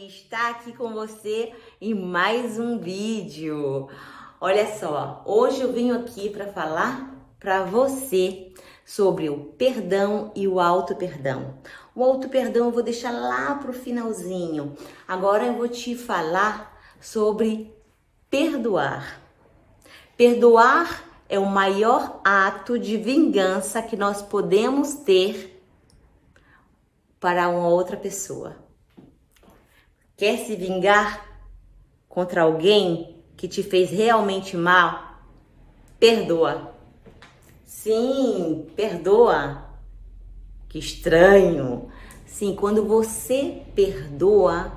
estar aqui com você em mais um vídeo. Olha só, hoje eu vim aqui para falar para você sobre o perdão e o auto-perdão. O auto-perdão eu vou deixar lá pro finalzinho. Agora eu vou te falar sobre perdoar. Perdoar é o maior ato de vingança que nós podemos ter para uma outra pessoa. Quer se vingar contra alguém que te fez realmente mal? Perdoa. Sim, perdoa. Que estranho. Sim, quando você perdoa,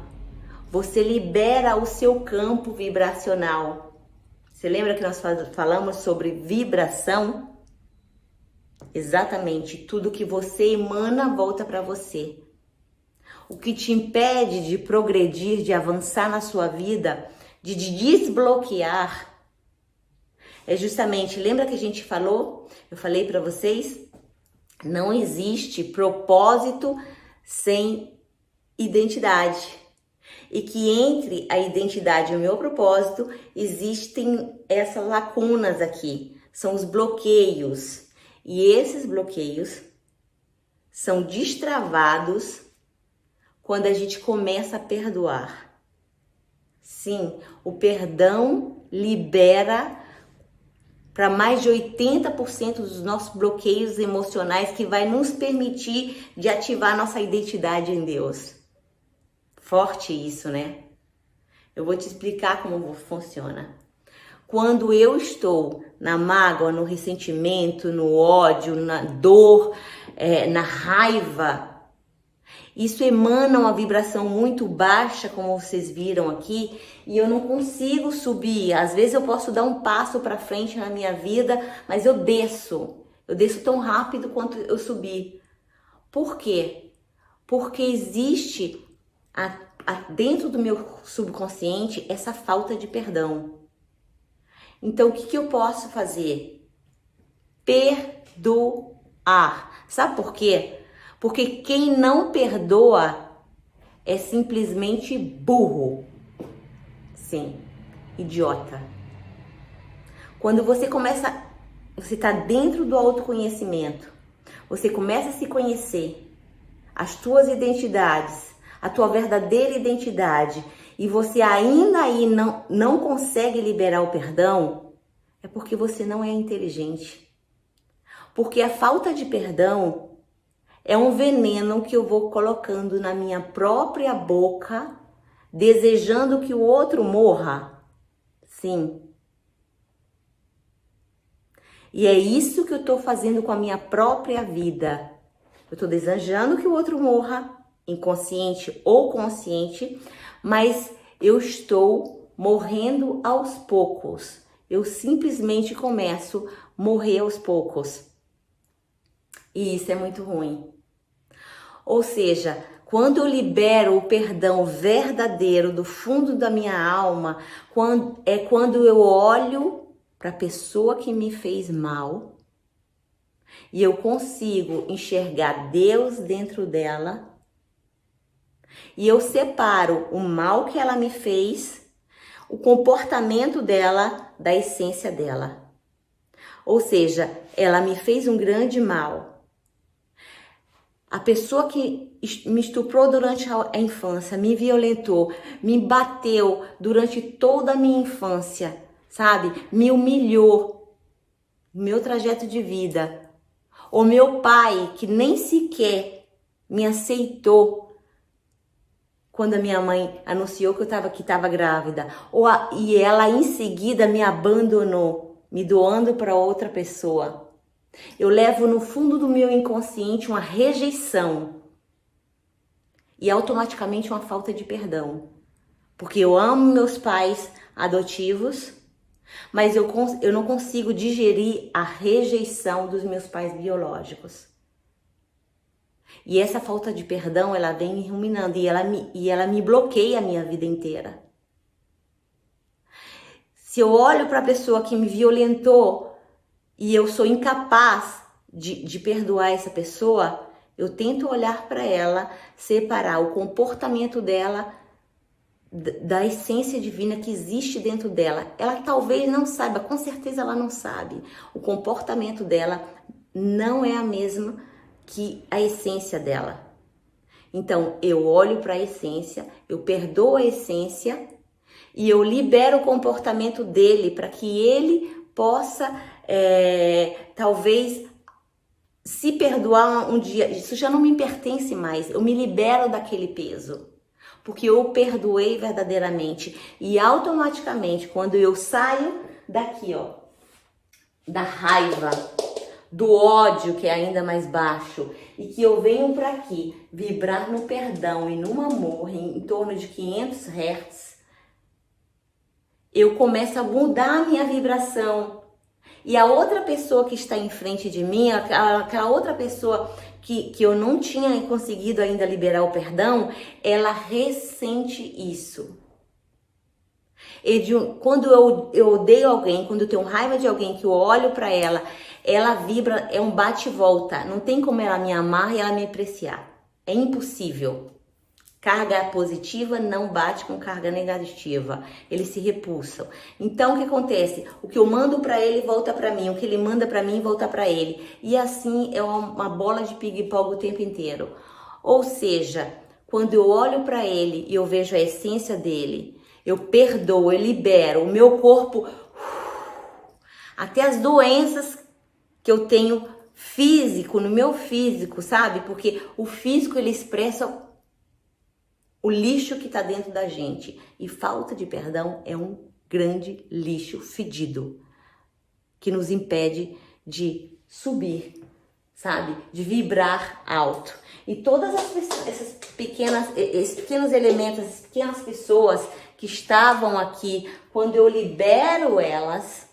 você libera o seu campo vibracional. Você lembra que nós falamos sobre vibração? Exatamente, tudo que você emana volta para você. O que te impede de progredir, de avançar na sua vida, de desbloquear, é justamente, lembra que a gente falou? Eu falei para vocês, não existe propósito sem identidade. E que entre a identidade e o meu propósito, existem essas lacunas aqui, são os bloqueios. E esses bloqueios são destravados quando a gente começa a perdoar. Sim, o perdão libera para mais de 80% dos nossos bloqueios emocionais que vai nos permitir de ativar nossa identidade em Deus. Forte isso, né? Eu vou te explicar como funciona. Quando eu estou na mágoa, no ressentimento, no ódio, na dor, na raiva, isso emana uma vibração muito baixa, como vocês viram aqui, e eu não consigo subir. Às vezes eu posso dar um passo para frente na minha vida, mas eu desço. Eu desço tão rápido quanto eu subi. Por quê? Porque existe dentro do meu subconsciente essa falta de perdão. Então, o que eu posso fazer? Perdoar. Sabe por quê? Porque quem não perdoa é simplesmente burro. Sim, idiota. Quando você está dentro do autoconhecimento, você começa a se conhecer, as tuas identidades, a tua verdadeira identidade, e você ainda aí não consegue liberar o perdão, é porque você não é inteligente. Porque a falta de perdão é um veneno que eu vou colocando na minha própria boca, desejando que o outro morra. Sim. E é isso que eu estou fazendo com a minha própria vida. Eu estou desejando que o outro morra, inconsciente ou consciente, mas eu estou morrendo aos poucos. Eu simplesmente começo a morrer aos poucos. E isso é muito ruim. Ou seja, quando eu libero o perdão verdadeiro do fundo da minha alma, quando eu olho para a pessoa que me fez mal e eu consigo enxergar Deus dentro dela, e eu separo o mal que ela me fez, o comportamento dela, da essência dela. Ou seja, ela me fez um grande mal. A pessoa que me estuprou durante a infância, me violentou, me bateu durante toda a minha infância, sabe? Me humilhou no meu trajeto de vida. O meu pai, que nem sequer me aceitou quando a minha mãe anunciou que estava grávida. E ela em seguida me abandonou, me doando para outra pessoa. Eu levo no fundo do meu inconsciente uma rejeição e automaticamente uma falta de perdão. Porque eu amo meus pais adotivos, mas eu não consigo digerir a rejeição dos meus pais biológicos. E essa falta de perdão, ela vem me ruminando e ela me bloqueia a minha vida inteira. Se eu olho para a pessoa que me violentou e eu sou incapaz de perdoar essa pessoa, eu tento olhar para ela, separar o comportamento dela da essência divina que existe dentro dela. Ela talvez não saiba, com certeza ela não sabe. O comportamento dela não é a mesma que a essência dela. Então, eu olho para a essência, eu perdoo a essência e eu libero o comportamento dele para que ele possa, talvez, se perdoar um dia. Isso já não me pertence mais, eu me libero daquele peso. Porque eu perdoei verdadeiramente. E automaticamente, quando eu saio daqui, ó, da raiva, do ódio, que é ainda mais baixo, e que eu venho para aqui vibrar no perdão e no amor em torno de 500 Hz, eu começo a mudar a minha vibração. E a outra pessoa que está em frente de mim, aquela outra pessoa que eu não tinha conseguido ainda liberar o perdão, ela ressente isso. Quando eu odeio alguém, quando eu tenho raiva de alguém, que eu olho para ela, ela vibra, é um bate e volta. Não tem como ela me amar e ela me apreciar. É impossível. Carga positiva não bate com carga negativa. Eles se repulsam. Então, o que acontece? O que eu mando para ele volta para mim. O que ele manda para mim volta para ele. E assim é uma bola de ping-pong o tempo inteiro. Ou seja, quando eu olho para ele e eu vejo a essência dele, eu perdoo, eu libero. O meu corpo, até as doenças que eu tenho físico, no meu físico, sabe? Porque o físico, ele expressa o lixo que está dentro da gente. E falta de perdão é um grande lixo fedido que nos impede de subir, sabe? De vibrar alto. E todas esses pequenos elementos, essas pequenas pessoas que estavam aqui, quando eu libero elas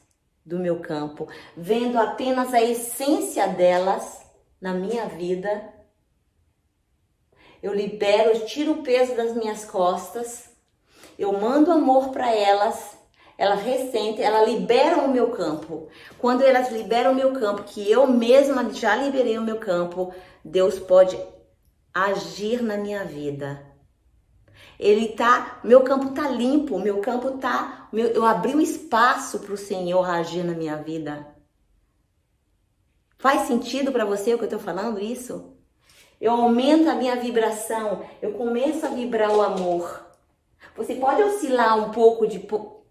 do meu campo, vendo apenas a essência delas na minha vida, eu libero, eu tiro o peso das minhas costas, eu mando amor para elas, elas ressentem, elas liberam o meu campo. Quando elas liberam o meu campo, que eu mesma já liberei o meu campo, Deus pode agir na minha vida. Meu campo tá limpo, meu campo tá, eu abri um espaço para o Senhor agir na minha vida. Faz sentido para você o que eu tô falando isso? Eu aumento a minha vibração, eu começo a vibrar o amor. Você pode oscilar um pouco,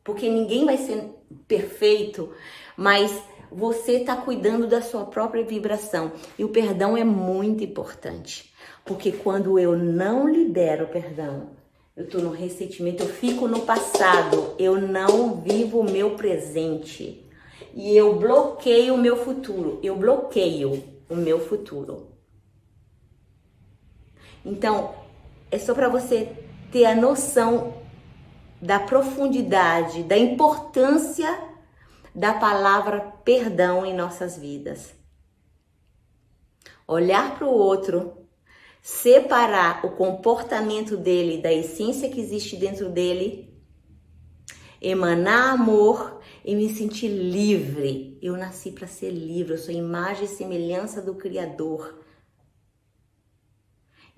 porque ninguém vai ser perfeito, mas você está cuidando da sua própria vibração. E o perdão é muito importante, porque quando eu não libero o perdão, eu estou no ressentimento, eu fico no passado, eu não vivo o meu presente. E eu bloqueio o meu futuro, eu bloqueio o meu futuro. Então, é só para você ter a noção da profundidade, da importância da palavra perdão em nossas vidas. Olhar para o outro, separar o comportamento dele da essência que existe dentro dele, emanar amor e me sentir livre. Eu nasci para ser livre, eu sou imagem e semelhança do Criador.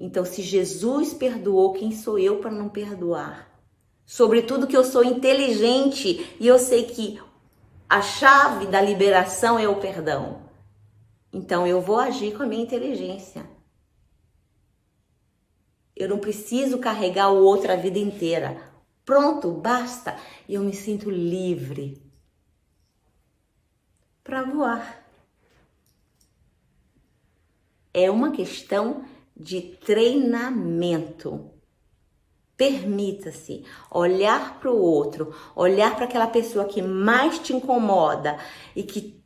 Então, se Jesus perdoou, quem sou eu para não perdoar? Sobretudo que eu sou inteligente e eu sei que a chave da liberação é o perdão. Então, eu vou agir com a minha inteligência. Eu não preciso carregar o outro a vida inteira. Pronto, basta. E eu me sinto livre para voar. É uma questão de treinamento. Permita-se olhar para o outro, olhar para aquela pessoa que mais te incomoda e que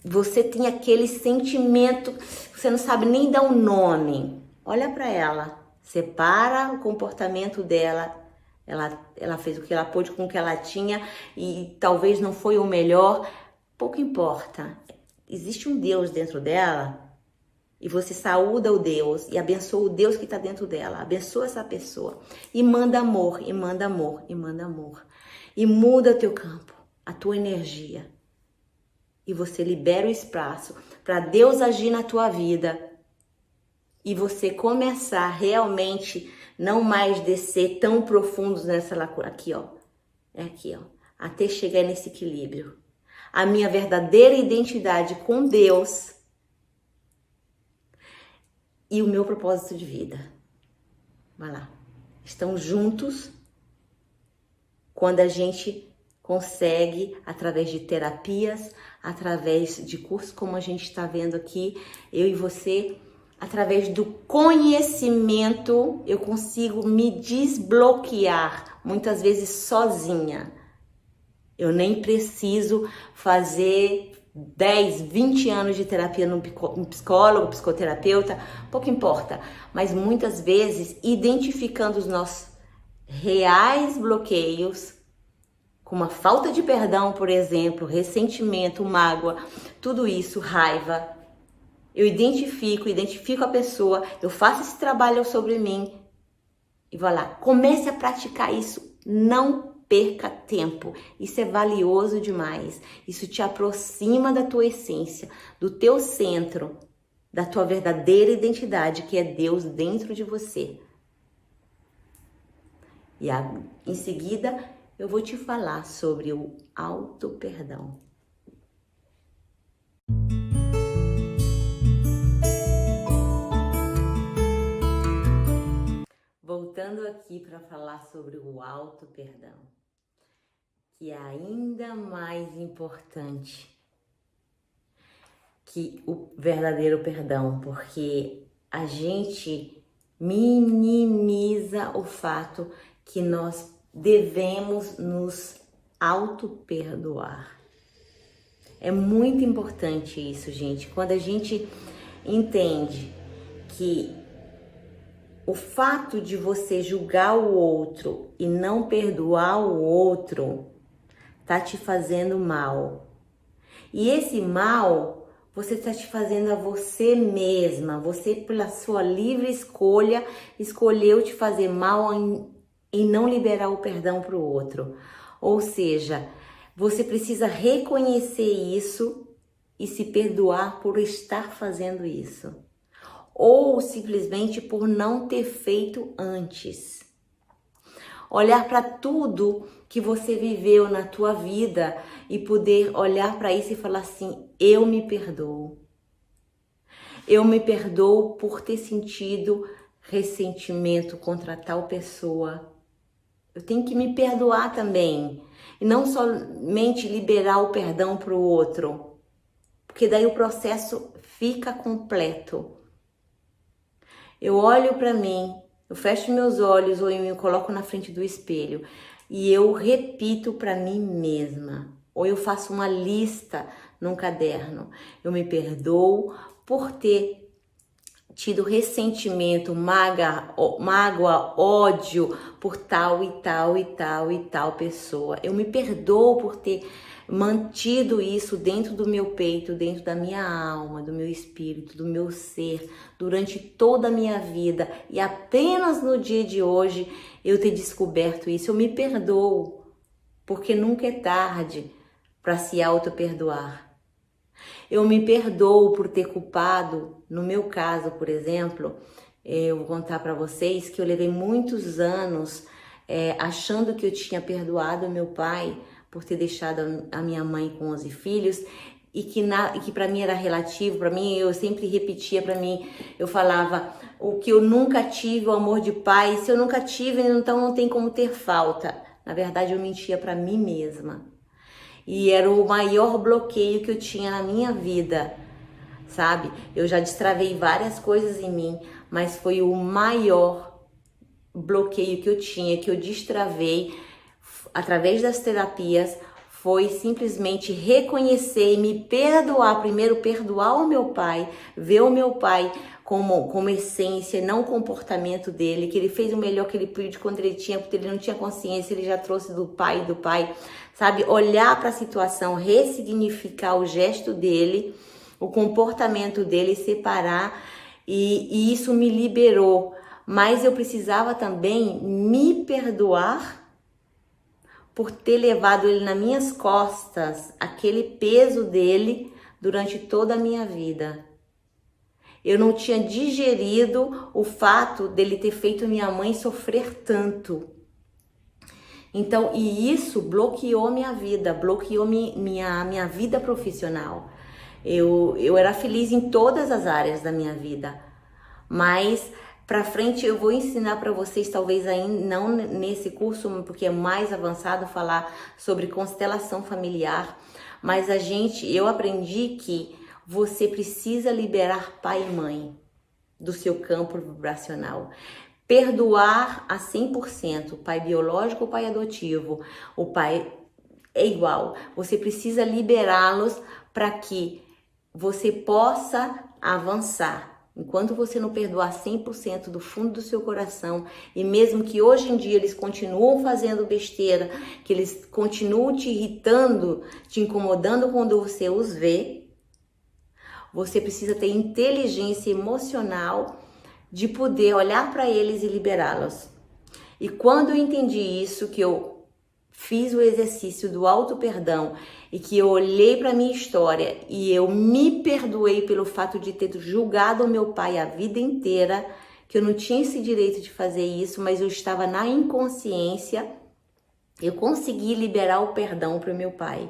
você tem aquele sentimento, você não sabe nem dar um nome. Olha para ela, separa o comportamento dela. Ela fez o que ela pôde com o que ela tinha e talvez não foi o melhor. Pouco importa. Existe um Deus dentro dela. E você saúda o Deus e abençoa o Deus que está dentro dela. Abençoa essa pessoa. E manda amor, e manda amor, e manda amor. E muda teu campo, a tua energia. E você libera o espaço para Deus agir na tua vida. E você começar realmente não mais descer tão profundos nessa lacuna. Aqui, ó. É aqui, ó. Até chegar nesse equilíbrio. A minha verdadeira identidade com Deus e o meu propósito de vida. Vai lá. Estão juntos quando a gente consegue, através de terapias, através de cursos como a gente está vendo aqui, eu e você, através do conhecimento, eu consigo me desbloquear, muitas vezes sozinha. Eu nem preciso fazer 10, 20 anos de terapia num psicólogo, psicoterapeuta, pouco importa. Mas muitas vezes, identificando os nossos reais bloqueios, como a falta de perdão, por exemplo, ressentimento, mágoa, tudo isso, raiva, eu identifico a pessoa, eu faço esse trabalho sobre mim e vou lá, comece a praticar isso, não perca tempo, isso é valioso demais, isso te aproxima da tua essência, do teu centro, da tua verdadeira identidade, que é Deus dentro de você. E em seguida, eu vou te falar sobre o auto-perdão. Voltando aqui para falar sobre o auto-perdão, que é ainda mais importante que o verdadeiro perdão, porque a gente minimiza o fato que nós devemos nos auto-perdoar. É muito importante isso, gente. Quando a gente entende que o fato de você julgar o outro e não perdoar o outro tá te fazendo mal. E esse mal você está te fazendo a você mesma. Você, pela sua livre escolha, escolheu te fazer mal em não liberar o perdão para o outro. Ou seja, você precisa reconhecer isso e se perdoar por estar fazendo isso. Ou simplesmente por não ter feito antes. Olhar para tudo que você viveu na tua vida e poder olhar para isso e falar assim, eu me perdoo. Eu me perdoo por ter sentido ressentimento contra tal pessoa. Eu tenho que me perdoar também. E não somente liberar o perdão para o outro. Porque daí o processo fica completo. Eu olho para mim, eu fecho meus olhos ou eu me coloco na frente do espelho e eu repito para mim mesma. Ou eu faço uma lista num caderno. Eu me perdoo por ter tido ressentimento, mágoa, ódio por tal e tal e tal e tal pessoa. Eu me perdoo por ter mantido isso dentro do meu peito, dentro da minha alma, do meu espírito, do meu ser, durante toda a minha vida. E apenas no dia de hoje eu ter descoberto isso. Eu me perdoo, porque nunca é tarde para se auto-perdoar. Eu me perdoo por ter culpado, no meu caso, por exemplo, eu vou contar para vocês que eu levei muitos anos achando que eu tinha perdoado meu pai por ter deixado a minha mãe com 11 filhos e que para mim era relativo, para mim eu sempre repetia para mim, eu falava o que eu nunca tive, o amor de pai, se eu nunca tive, então não tem como ter falta. Na verdade eu mentia para mim mesma. E era o maior bloqueio que eu tinha na minha vida, sabe? Eu já destravei várias coisas em mim, mas foi o maior bloqueio que eu tinha, que eu destravei através das terapias, foi simplesmente reconhecer e me perdoar. Primeiro, perdoar o meu pai, ver o meu pai como essência, não o comportamento dele, que ele fez o melhor que ele pôde quando ele tinha, porque ele não tinha consciência, ele já trouxe do pai, sabe? Olhar para a situação, ressignificar o gesto dele, o comportamento dele, separar, e isso me liberou. Mas eu precisava também me perdoar por ter levado ele nas minhas costas, aquele peso dele durante toda a minha vida. Eu não tinha digerido o fato dele ter feito minha mãe sofrer tanto. Então, e isso bloqueou minha vida, bloqueou minha vida profissional. Eu era feliz em todas as áreas da minha vida, mas pra frente eu vou ensinar para vocês, talvez ainda não nesse curso, porque é mais avançado, falar sobre constelação familiar, mas eu aprendi que você precisa liberar pai e mãe do seu campo vibracional. Perdoar a 100%, o pai biológico ou pai adotivo, o pai é igual. Você precisa liberá-los para que você possa avançar. Enquanto você não perdoar 100% do fundo do seu coração, e mesmo que hoje em dia eles continuam fazendo besteira, que eles continuam te irritando, te incomodando quando você os vê, você precisa ter inteligência emocional de poder olhar para eles e liberá-los. E quando eu entendi isso, que eu fiz o exercício do auto-perdão e que eu olhei para minha história e eu me perdoei pelo fato de ter julgado o meu pai a vida inteira, que eu não tinha esse direito de fazer isso, mas eu estava na inconsciência, eu consegui liberar o perdão para o meu pai.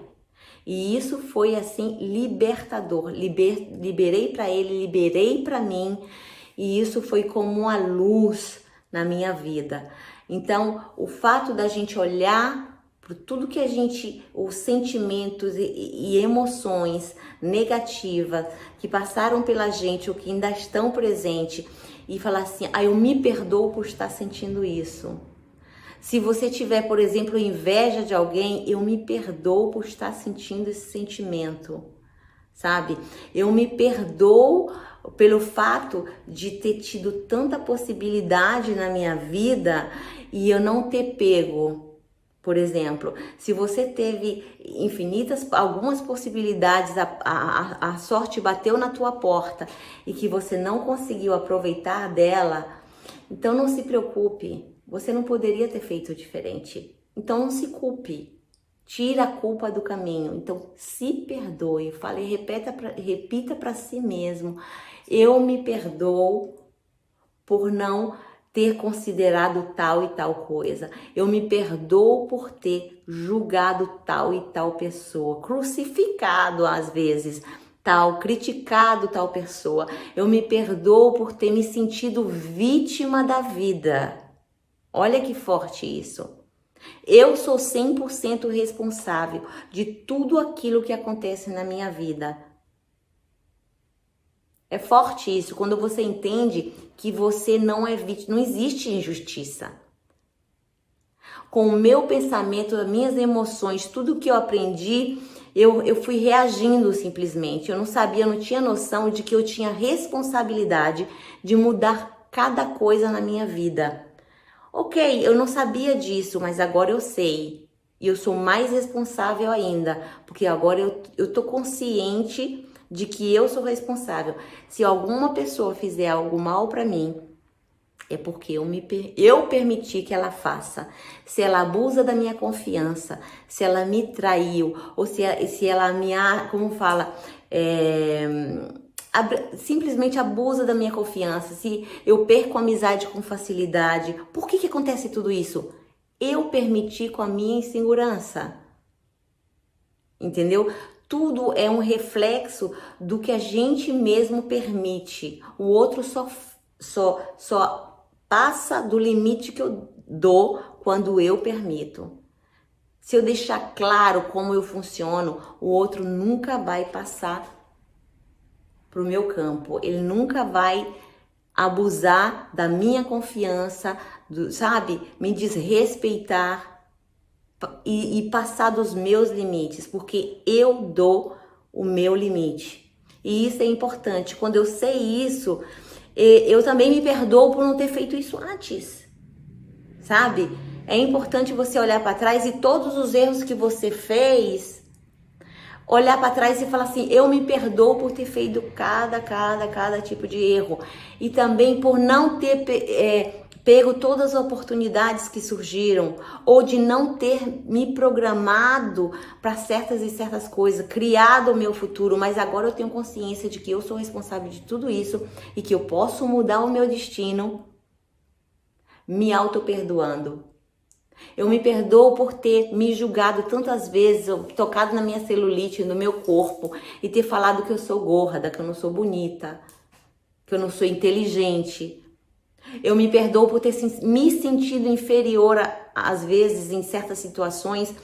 E isso foi assim libertador. Liberei para ele, liberei para mim. E isso foi como uma luz na minha vida. Então, o fato da gente olhar para tudo que os sentimentos e emoções negativas que passaram pela gente ou que ainda estão presentes e falar assim, eu me perdoo por estar sentindo isso. Se você tiver, por exemplo, inveja de alguém, eu me perdoo por estar sentindo esse sentimento, sabe? Eu me perdoo pelo fato de ter tido tanta possibilidade na minha vida e eu não ter pego. Por exemplo, se você teve algumas possibilidades, a sorte bateu na tua porta e que você não conseguiu aproveitar dela, então não se preocupe, você não poderia ter feito diferente. Então não se culpe. Tira a culpa do caminho. Então, se perdoe. Repita para si mesmo. Eu me perdoo por não ter considerado tal e tal coisa. Eu me perdoo por ter julgado tal e tal pessoa. Crucificado, às vezes, criticado tal pessoa. Eu me perdoo por ter me sentido vítima da vida. Olha que forte isso. Eu sou 100% responsável de tudo aquilo que acontece na minha vida. É forte isso, quando você entende que você não é vítima, não existe injustiça. Com o meu pensamento, as minhas emoções, tudo que eu aprendi, eu fui reagindo simplesmente. Eu não sabia, não tinha noção de que eu tinha responsabilidade de mudar cada coisa na minha vida. Ok, eu não sabia disso, mas agora eu sei. E eu sou mais responsável ainda, porque agora eu tô consciente de que eu sou responsável. Se alguma pessoa fizer algo mal para mim, é porque eu permiti que ela faça. Se ela abusa da minha confiança, se ela me traiu, ou se ela me, simplesmente abusa da minha confiança, se eu perco a amizade com facilidade. Por que acontece tudo isso? Eu permiti com a minha insegurança. Entendeu? Tudo é um reflexo do que a gente mesmo permite. O outro só passa do limite que eu dou quando eu permito. Se eu deixar claro como eu funciono, o outro nunca vai passar pro meu campo. Ele nunca vai abusar da minha confiança, me desrespeitar e passar dos meus limites, porque eu dou o meu limite. E isso é importante. Quando eu sei isso, eu também me perdoo por não ter feito isso antes, sabe? É importante você olhar para trás e todos os erros que você fez, olhar para trás e falar assim, eu me perdoo por ter feito cada tipo de erro. E também por não ter pego todas as oportunidades que surgiram, ou de não ter me programado para certas e certas coisas, criado o meu futuro, mas agora eu tenho consciência de que eu sou responsável de tudo isso e que eu posso mudar o meu destino me auto-perdoando. Eu me perdoo por ter me julgado tantas vezes, tocado na minha celulite, no meu corpo, e ter falado que eu sou gorda, que eu não sou bonita, que eu não sou inteligente. Eu me perdoo por ter me sentido inferior, às vezes, em certas situações,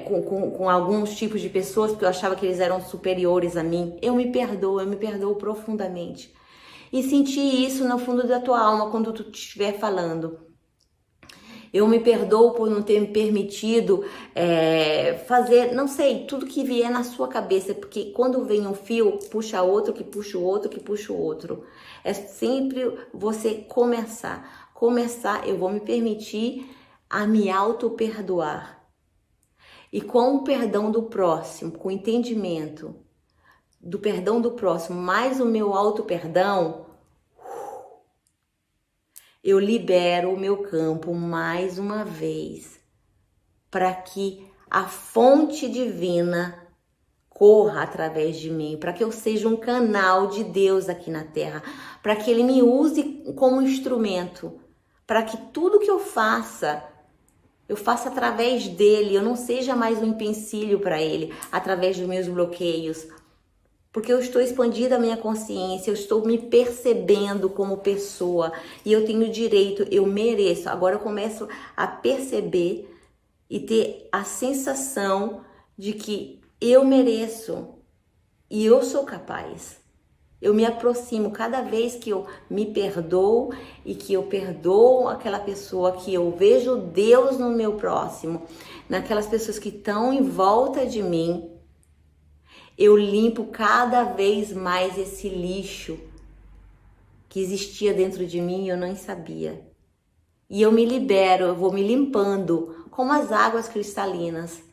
com alguns tipos de pessoas, porque eu achava que eles eram superiores a mim. Eu me perdoo profundamente. E sentir isso no fundo da tua alma quando tu estiver falando. Eu me perdoo por não ter me permitido fazer, não sei, tudo que vier na sua cabeça, porque quando vem um fio, puxa outro, que puxa o outro, que puxa o outro. É sempre você começar, eu vou me permitir a me auto-perdoar. E com o perdão do próximo, com o entendimento do perdão do próximo, mais o meu auto-perdão, eu libero o meu campo mais uma vez, para que a fonte divina corra através de mim, para que eu seja um canal de Deus aqui na Terra, para que Ele me use como instrumento, para que tudo que eu faça através dEle, eu não seja mais um empecilho para Ele, através dos meus bloqueios, porque eu estou expandindo a minha consciência, eu estou me percebendo como pessoa e eu tenho direito, eu mereço. Agora eu começo a perceber e ter a sensação de que eu mereço e eu sou capaz. Eu me aproximo cada vez que eu me perdoo e que eu perdoo aquela pessoa, que eu vejo Deus no meu próximo, naquelas pessoas que estão em volta de mim. Eu limpo cada vez mais esse lixo que existia dentro de mim e eu nem sabia. E eu me libero, eu vou me limpando como as águas cristalinas.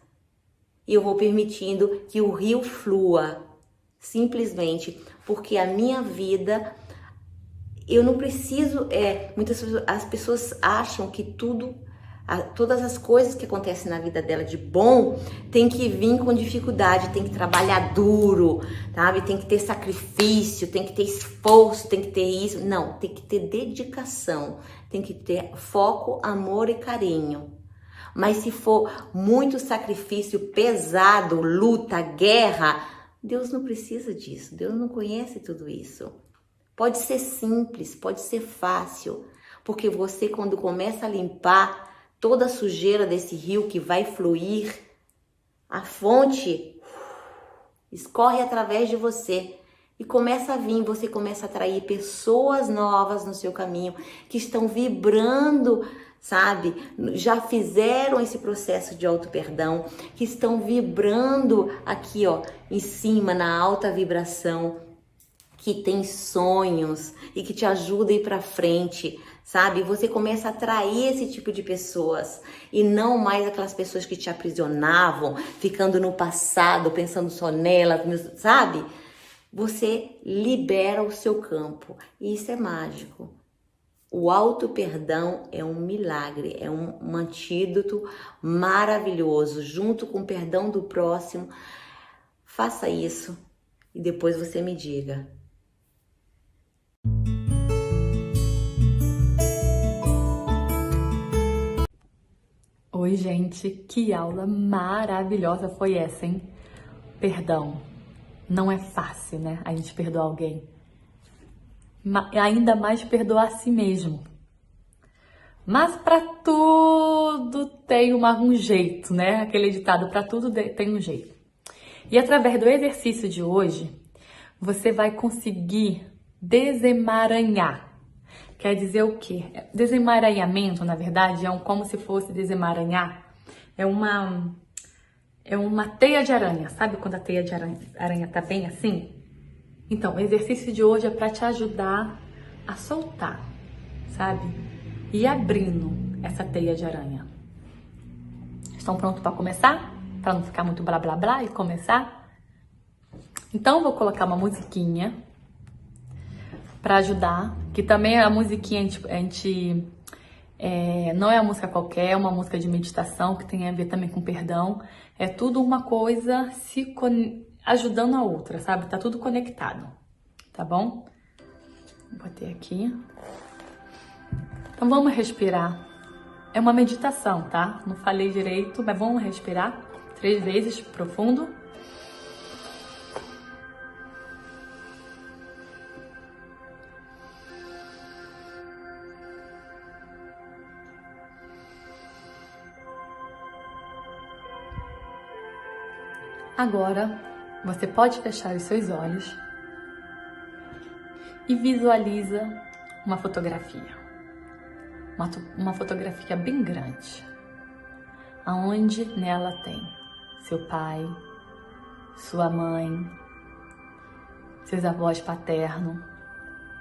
E eu vou permitindo que o rio flua, simplesmente porque a minha vida, eu não preciso, muitas vezes as pessoas acham que todas as coisas que acontecem na vida dela de bom tem que vir com dificuldade, tem que trabalhar duro, sabe? Tem que ter sacrifício, tem que ter esforço, tem que ter isso. Não, tem que ter dedicação, tem que ter foco, amor e carinho. Mas se for muito sacrifício pesado, luta, guerra, Deus não precisa disso, Deus não conhece tudo isso. Pode ser simples, pode ser fácil, porque você quando começa a limpar toda a sujeira desse rio que vai fluir, a fonte escorre através de você e começa a vir, você começa a atrair pessoas novas no seu caminho que estão vibrando, sabe? Já fizeram esse processo de auto-perdão, que estão vibrando aqui, ó, em cima, na alta vibração, que tem sonhos e que te ajuda a ir pra frente, sabe? Você começa a atrair esse tipo de pessoas e não mais aquelas pessoas que te aprisionavam, ficando no passado, pensando só nelas, sabe? Você libera o seu campo e isso é mágico. O auto-perdão é um milagre, é um antídoto maravilhoso, junto com o perdão do próximo. Faça isso e depois você me diga. Oi, gente, que aula maravilhosa foi essa, hein? Perdão. Não é fácil, né? A gente perdoar alguém. Ainda mais perdoar a si mesmo. Mas para tudo tem um jeito, né? Aquele ditado, para tudo tem um jeito. E através do exercício de hoje, você vai conseguir desemaranhar. Quer dizer o quê? Desemaranhamento, na verdade, como se fosse desemaranhar. É uma teia de aranha. Sabe quando a teia de aranha tá bem assim? Então, o exercício de hoje é para te ajudar a soltar, sabe? E abrindo essa teia de aranha. Estão prontos para começar? Para não ficar muito blá blá blá e começar? Então, vou colocar uma musiquinha para ajudar, que também a musiquinha não é uma música qualquer, é uma música de meditação que tem a ver também com perdão. É tudo uma coisa ajudando a outra, sabe? Tá tudo conectado, tá bom? Vou bater aqui. Então vamos respirar. É uma meditação, tá? Não falei direito, mas vamos respirar 3 vezes profundo. Agora, você pode fechar os seus olhos e visualiza uma fotografia. Uma fotografia bem grande, aonde nela tem seu pai, sua mãe, seus avós paterno,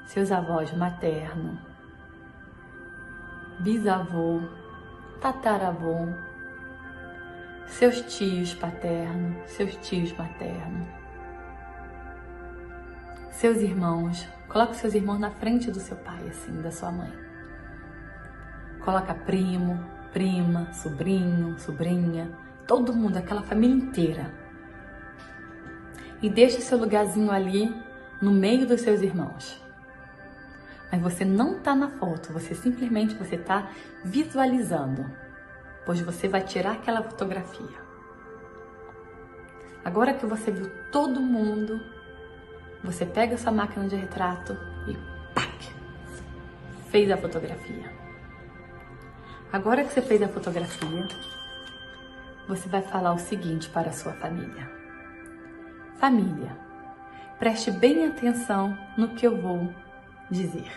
seus avós materno, bisavô, tataravô, seus tios paterno, seus tios materno, seus irmãos. Coloca seus irmãos na frente do seu pai, assim, da sua mãe. Coloca primo, prima, sobrinho, sobrinha, todo mundo, aquela família inteira. E deixa seu lugarzinho ali no meio dos seus irmãos. Mas você não tá na foto, você simplesmente tá visualizando, pois você vai tirar aquela fotografia. Agora que você viu todo mundo, você pega a sua máquina de retrato e pac, fez a fotografia. Agora que você fez a fotografia, você vai falar o seguinte para a sua família. Família, preste bem atenção no que eu vou dizer.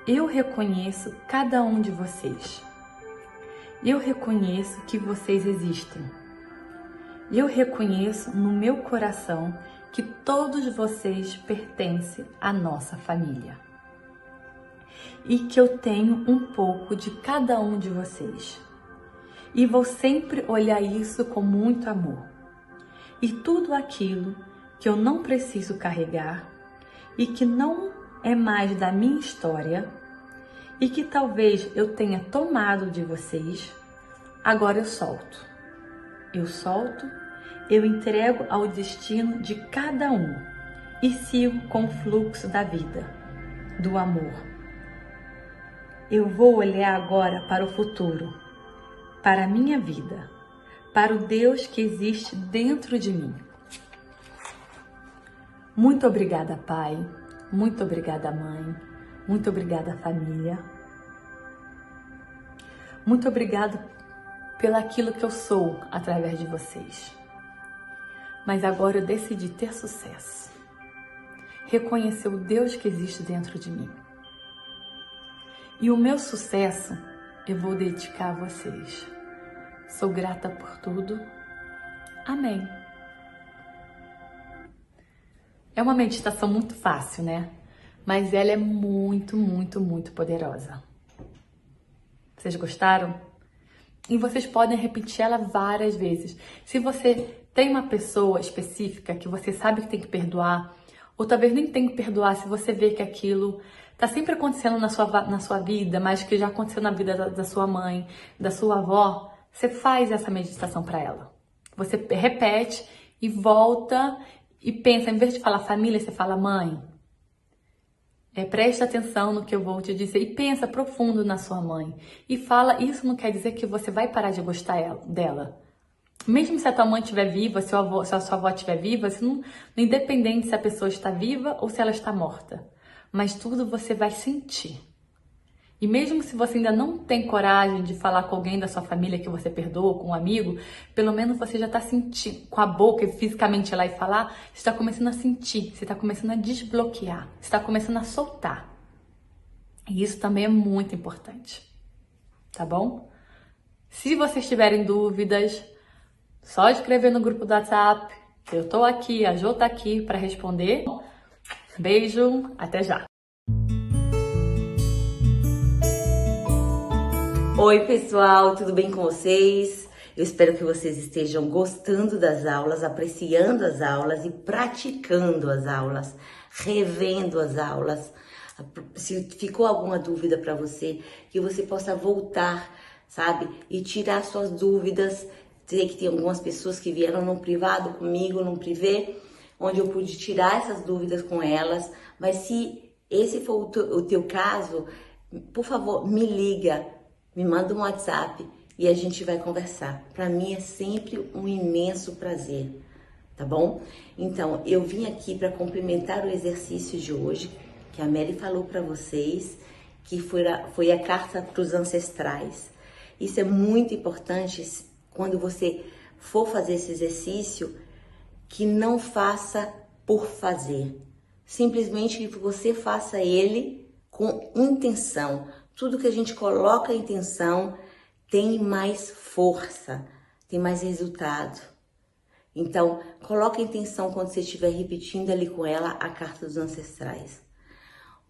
Eu reconheço cada um de vocês. Eu reconheço que vocês existem. Eu reconheço no meu coração que todos vocês pertencem à nossa família. E que eu tenho um pouco de cada um de vocês. E vou sempre olhar isso com muito amor. E tudo aquilo que eu não preciso carregar e que não é mais da minha história e que talvez eu tenha tomado de vocês, agora eu solto. Eu solto, eu entrego ao destino de cada um e sigo com o fluxo da vida, do amor. Eu vou olhar agora para o futuro, para a minha vida, para o Deus que existe dentro de mim. Muito obrigada, Pai. Muito obrigada, Mãe. Muito obrigada, família. Muito obrigada pelaquilo que eu sou através de vocês. Mas agora eu decidi ter sucesso. Reconhecer o Deus que existe dentro de mim. E o meu sucesso eu vou dedicar a vocês. Sou grata por tudo. Amém. É uma meditação muito fácil, né? Mas ela é muito, muito, muito poderosa. Vocês gostaram? E vocês podem repetir ela várias vezes. Se você tem uma pessoa específica que você sabe que tem que perdoar, ou talvez nem tem que perdoar, se você vê que aquilo tá sempre acontecendo na sua vida, mas que já aconteceu na vida da sua mãe, da sua avó, você faz essa meditação para ela. Você repete e volta e pensa, em vez de falar família, você fala mãe. Preste atenção no que eu vou te dizer e pensa profundo na sua mãe. E fala, isso não quer dizer que você vai parar de gostar dela. Mesmo se a tua mãe estiver viva, se a sua avó estiver viva, independente se a pessoa está viva ou se ela está morta. Mas tudo você vai sentir. E mesmo se você ainda não tem coragem de falar com alguém da sua família que você perdoa, com um amigo, pelo menos você já está sentindo, com a boca e fisicamente ir lá e falar, você está começando a sentir, você está começando a desbloquear, você está começando a soltar. E isso também é muito importante, tá bom? Se vocês tiverem dúvidas, só escrever no grupo do WhatsApp, eu tô aqui, a Jo tá aqui para responder. Beijo, até já! Oi pessoal, tudo bem com vocês? Eu espero que vocês estejam gostando das aulas, apreciando as aulas e praticando as aulas, revendo as aulas. Se ficou alguma dúvida para você, que você possa voltar, sabe? E tirar suas dúvidas. Sei que tem algumas pessoas que vieram no privado comigo, no privê, onde eu pude tirar essas dúvidas com elas. Mas se esse for o teu caso, por favor, me liga, me manda um WhatsApp e a gente vai conversar. Para mim é sempre um imenso prazer, tá bom? Então, eu vim aqui para complementar o exercício de hoje, que a Mary falou para vocês, que foi a carta para os ancestrais. Isso é muito importante quando você for fazer esse exercício, que não faça por fazer. Simplesmente que você faça ele com intenção. Tudo que a gente coloca em intenção tem mais força, tem mais resultado. Então, coloque a intenção quando você estiver repetindo ali com ela a carta dos ancestrais.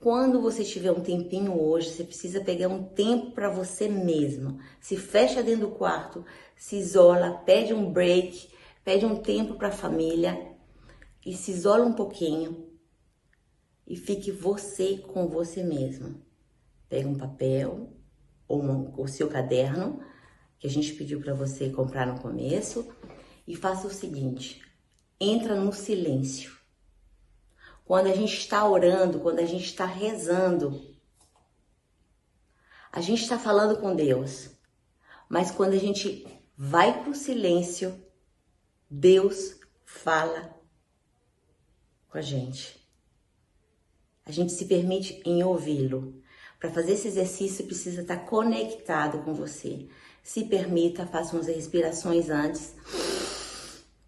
Quando você tiver um tempinho hoje, você precisa pegar um tempo para você mesmo. Se fecha dentro do quarto, se isola, pede um break, pede um tempo para a família e se isola um pouquinho e fique você com você mesmo. Pega um papel ou o seu caderno, que a gente pediu para você comprar no começo, e faça o seguinte: entra no silêncio. Quando a gente está orando, quando a gente está rezando, a gente está falando com Deus. Mas quando a gente vai para o silêncio, Deus fala com a gente. A gente se permite em ouvi-lo. Para fazer esse exercício, precisa estar conectado com você. Se permita, faça umas respirações antes.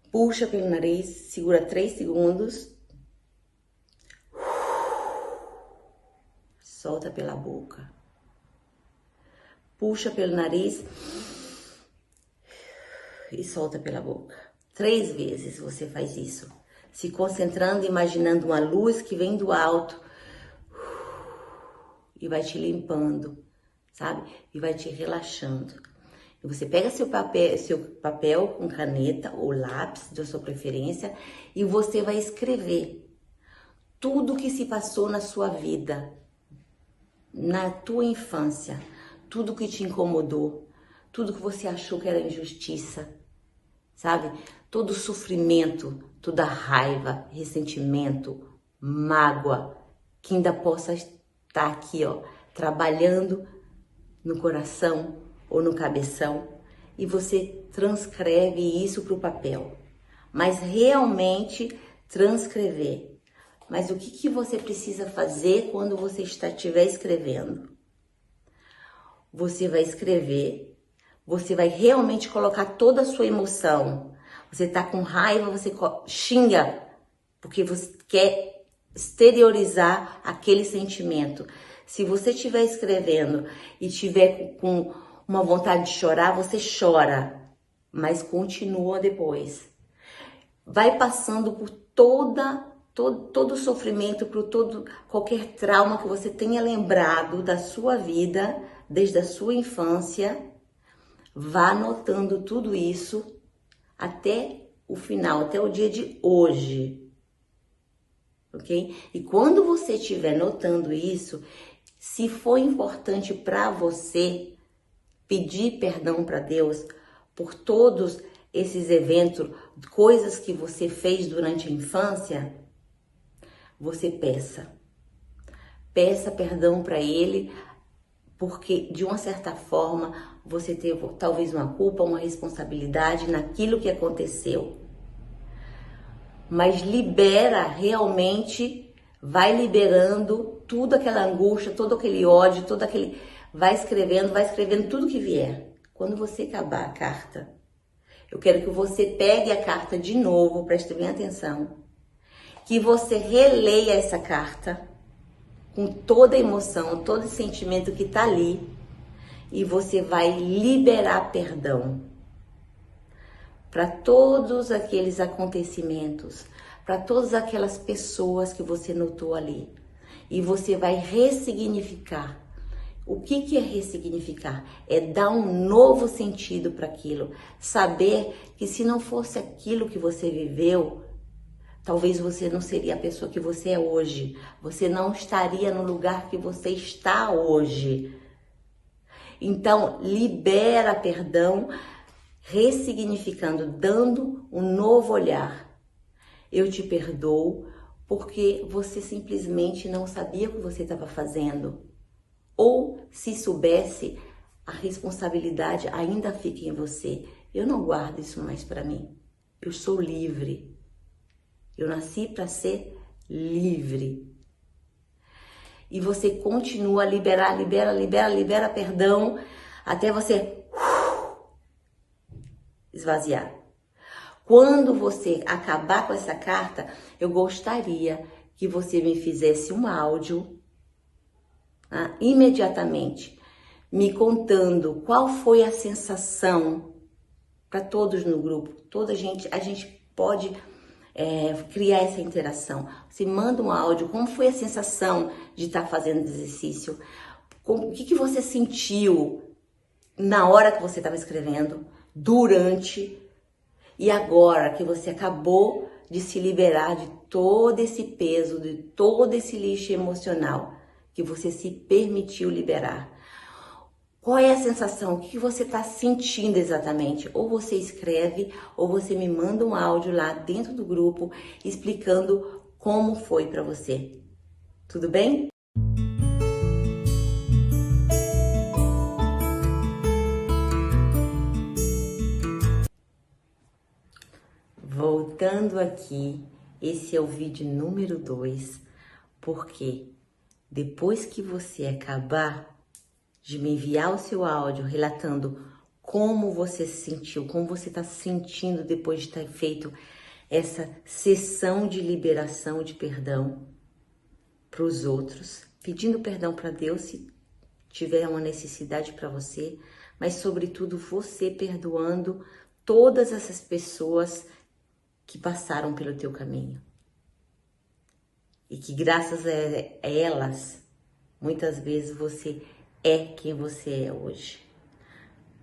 Puxa pelo nariz, segura 3 segundos. Solta pela boca. Puxa pelo nariz e solta pela boca. 3 vezes você faz isso. Se concentrando, imaginando uma luz que vem do alto e vai te limpando, sabe? E vai te relaxando. E você pega seu papel com caneta ou lápis, da sua preferência, e você vai escrever tudo que se passou na sua vida, na tua infância, tudo que te incomodou, tudo que você achou que era injustiça, sabe? Todo sofrimento, toda raiva, ressentimento, mágoa, que ainda possa estar aqui, ó, trabalhando no coração ou no cabeção, e você transcreve isso para o papel. Mas realmente transcrever. Mas o que você precisa fazer quando você estiver escrevendo? Você vai escrever, você vai realmente colocar toda a sua emoção. Você tá com raiva, você xinga, porque você quer exteriorizar aquele sentimento. Se você estiver escrevendo e estiver com uma vontade de chorar, você chora, mas continua depois. Vai passando por todo o sofrimento, por qualquer trauma que você tenha lembrado da sua vida, desde a sua infância. Vá anotando tudo isso até o final, até o dia de hoje, ok? E quando você estiver notando isso, se for importante para você pedir perdão para Deus por todos esses eventos, coisas que você fez durante a infância, você peça. Peça perdão para Ele, porque de uma certa forma você teve talvez uma culpa, uma responsabilidade naquilo que aconteceu. Mas libera realmente, vai liberando tudo aquela angústia, todo aquele ódio, vai escrevendo tudo que vier. Quando você acabar a carta, eu quero que você pegue a carta de novo, preste bem atenção, que você releia essa carta com toda a emoção, todo o sentimento que tá ali, e você vai liberar perdão para todos aqueles acontecimentos, para todas aquelas pessoas que você notou ali. E você vai ressignificar O que é ressignificar? É dar um novo sentido para aquilo. Saber que se não fosse aquilo que você viveu, talvez você não seria a pessoa que você é hoje. Você não estaria no lugar que você está hoje. Então, libera perdão, ressignificando, dando um novo olhar. Eu te perdoo porque você simplesmente não sabia o que você estava fazendo. Ou, se soubesse, a responsabilidade ainda fica em você. Eu não guardo isso mais para mim. Eu sou livre. Eu nasci para ser livre. E você continua a libera perdão, até você esvaziar. Quando você acabar com essa carta, eu gostaria que você me fizesse um áudio, imediatamente, me contando qual foi a sensação para todos no grupo. Toda a gente pode criar essa interação. Você manda um áudio, como foi a sensação de estar fazendo exercício? O que você sentiu na hora que você estava escrevendo, durante e agora que você acabou de se liberar de todo esse peso, de todo esse lixo emocional que você se permitiu liberar. Qual é a sensação? O que você está sentindo exatamente? Ou você escreve, ou você me manda um áudio lá dentro do grupo explicando como foi para você. Tudo bem? Voltando aqui, esse é o vídeo número 2, porque depois que você acabar de me enviar o seu áudio relatando como você se sentiu, como você está se sentindo depois de ter feito essa sessão de liberação de perdão para os outros, pedindo perdão para Deus se tiver uma necessidade para você, mas sobretudo você perdoando todas essas pessoas que passaram pelo teu caminho. E que graças a elas, muitas vezes você é quem você é hoje.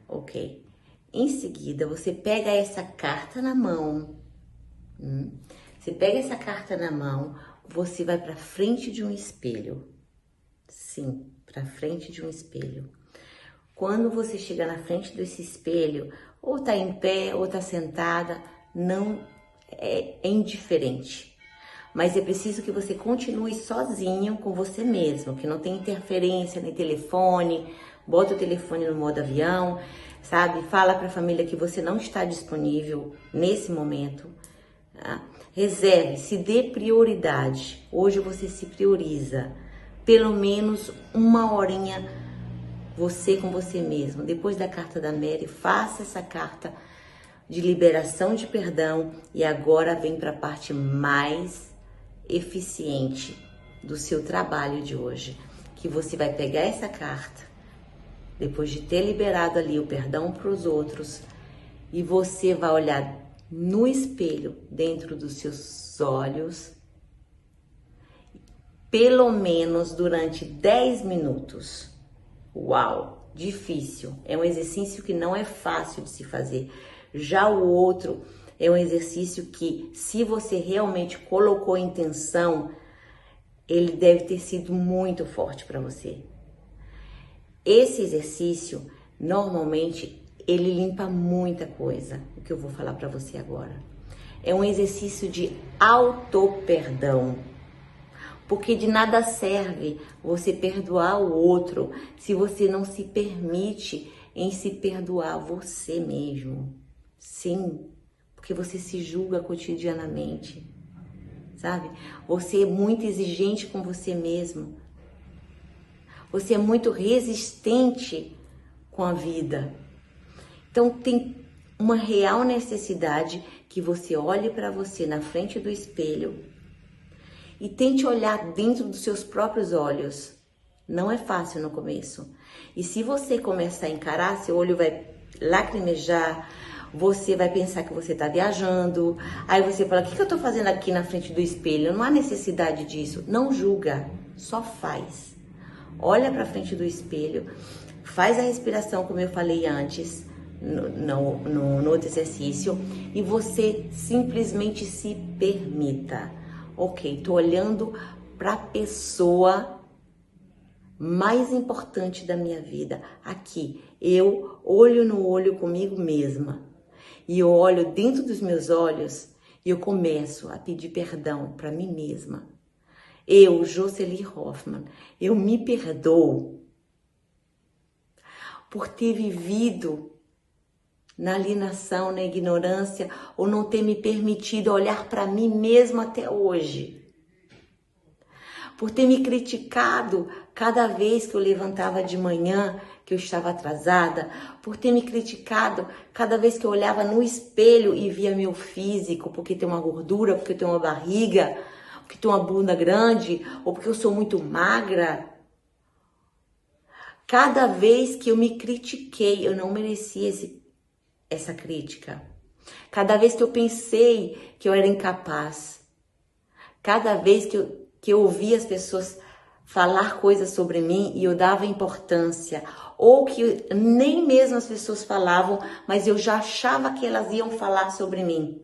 Ok. Em seguida, você pega essa carta na mão. Você pega essa carta na mão, você vai para frente de um espelho. Sim, para frente de um espelho. Quando você chegar na frente desse espelho, ou tá em pé, ou tá sentada, não é indiferente. Mas é preciso que você continue sozinho com você mesmo, que não tem interferência no telefone, bota o telefone no modo avião, sabe? Fala para a família que você não está disponível nesse momento. Tá? Reserve, se dê prioridade. Hoje você se prioriza. Pelo menos uma horinha você com você mesmo. Depois da carta da Mary, faça essa carta de liberação de perdão e agora vem para a parte mais eficiente do seu trabalho de hoje, que você vai pegar essa carta, depois de ter liberado ali o perdão para os outros, e você vai olhar no espelho, dentro dos seus olhos, pelo menos durante 10 minutos. Uau, difícil, é um exercício que não é fácil de se fazer. Já o outro é um exercício que, se você realmente colocou intenção, ele deve ter sido muito forte para você. Esse exercício, normalmente, ele limpa muita coisa, o que eu vou falar para você agora. É um exercício de auto-perdão, porque de nada serve você perdoar o outro se você não se permite em se perdoar você mesmo. Sim, porque você se julga cotidianamente, sabe? Você é muito exigente com você mesmo. Você é muito resistente com a vida. Então tem uma real necessidade que você olhe para você na frente do espelho e tente olhar dentro dos seus próprios olhos. Não é fácil no começo. E se você começar a encarar, seu olho vai lacrimejar, você vai pensar que você está viajando, aí você fala, o que eu estou fazendo aqui na frente do espelho? Não há necessidade disso. Não julga, só faz. olha para frente do espelho, faz a respiração como eu falei antes, no outro exercício, e você simplesmente se permita. Ok, tô olhando para a pessoa mais importante da minha vida. Aqui, eu olho no olho comigo mesma. E eu olho dentro dos meus olhos e eu começo a pedir perdão para mim mesma. Eu, Jocely Hoffmann, eu me perdoo por ter vivido na alienação, na ignorância, ou não ter me permitido olhar para mim mesma até hoje. Por ter me criticado cada vez que eu levantava de manhã, que eu estava atrasada, por ter me criticado cada vez que eu olhava no espelho e via meu físico, porque tem uma gordura, porque tem uma barriga, porque tem uma bunda grande, ou porque eu sou muito magra. Cada vez que eu me critiquei, eu não merecia essa crítica. Cada vez que eu pensei que eu era incapaz, cada vez que eu ouvia as pessoas falar coisas sobre mim e eu dava importância, ou que nem mesmo as pessoas falavam, mas eu já achava que elas iam falar sobre mim.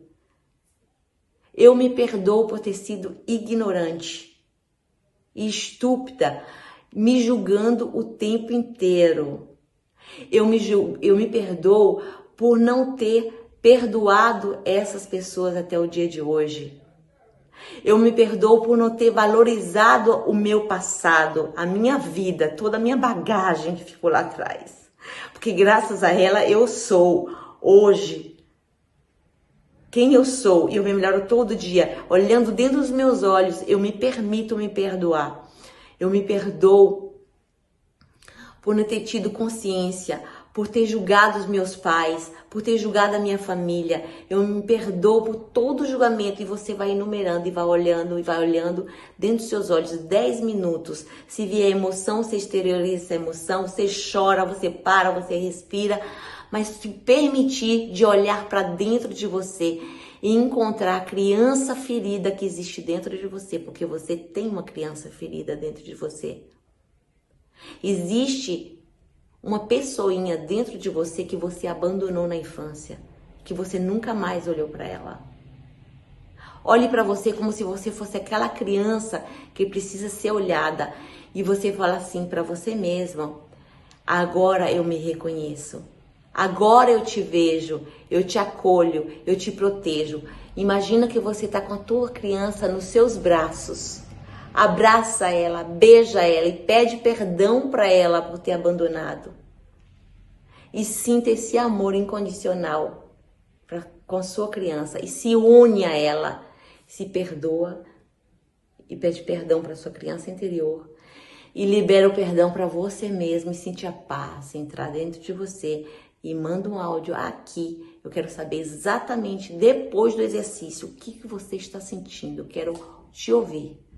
Eu me perdoo por ter sido ignorante e estúpida, me julgando o tempo inteiro. Eu me perdoo por não ter perdoado essas pessoas até o dia de hoje. Eu me perdoo por não ter valorizado o meu passado, a minha vida, toda a minha bagagem que ficou lá atrás. Porque graças a ela eu sou hoje quem eu sou. E eu me melhoro todo dia. Olhando dentro dos meus olhos, eu me permito me perdoar. Eu me perdoo por não ter tido consciência, por ter julgado os meus pais, por ter julgado a minha família. Eu me perdoo por todo julgamento. E você vai enumerando e vai olhando dentro dos seus olhos 10 minutos. Se vier emoção, você exterioriza essa emoção, você chora, você para, você respira. Mas se permitir de olhar para dentro de você e encontrar a criança ferida que existe dentro de você, porque você tem uma criança ferida dentro de você. Existe uma pessoinha dentro de você que você abandonou na infância, que você nunca mais olhou para ela. Olhe para você como se você fosse aquela criança que precisa ser olhada e você fala assim para você mesma: agora eu me reconheço, agora eu te vejo, eu te acolho, eu te protejo. Imagina que você está com a tua criança nos seus braços. Abraça ela, beija ela e pede perdão para ela por ter abandonado. E sinta esse amor incondicional com a sua criança e se une a ela. Se perdoa e pede perdão para sua criança interior. E libera o perdão para você mesmo e sentir a paz, entrar dentro de você. E manda um áudio aqui. Eu quero saber exatamente depois do exercício o que você está sentindo. Eu quero te ouvir.